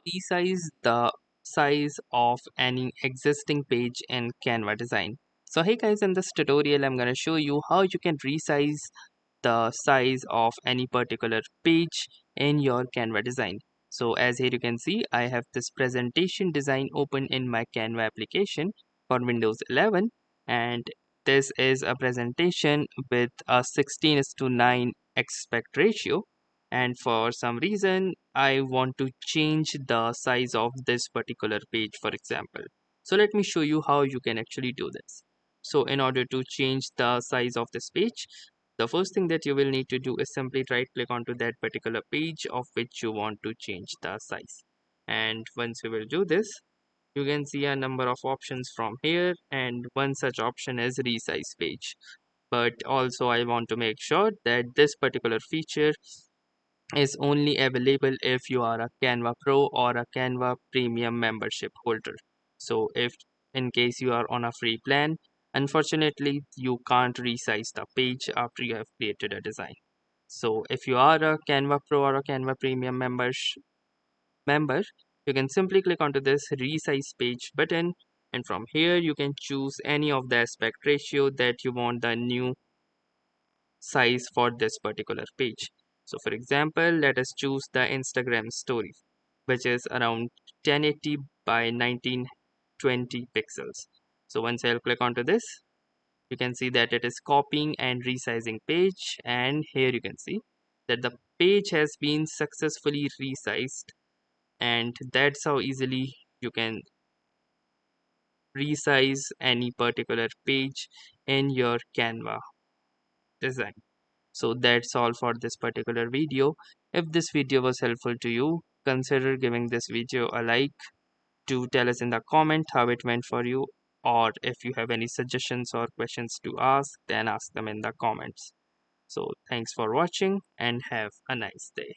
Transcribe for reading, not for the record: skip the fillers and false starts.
resize the size of any existing page in Canva design. So hey guys, in this tutorial I'm going to show you how you can resize the size of any particular page in your Canva design. So as here you can see, I have this presentation design open in my Canva application for Windows 11, and this is a presentation with a 16:9 aspect ratio, and for some reason I want to change the size of this particular page, for example. So let me show you how you can actually do this. So in order to change the size of this page, the first thing that you will need to do is simply right click onto that particular page of which you want to change the size. And once you will do this, you can see a number of options from here, and one such option is resize page. But also I want to make sure that this particular feature is only available if you are a Canva Pro or a Canva Premium membership holder. So if in case you are on a free plan, unfortunately you can't resize the page after you have created a design. So if you are a Canva Pro or a Canva Premium member, you can simply click onto this resize page button, and from here you can choose any of the aspect ratio that you want the new size for this particular page. So for example, let us choose the Instagram story, which is around 1080 by 1920 pixels. So once I'll click onto this, you can see that it is copying and resizing page, and here you can see that the page has been successfully resized, and that's how easily you can resize any particular page in your Canva design. So that's all for this particular video. If this video was helpful to you, consider giving this video a like. Do tell us in the comment how it went for you, or if you have any suggestions or questions to ask, then ask them in the comments. So thanks for watching and have a nice day.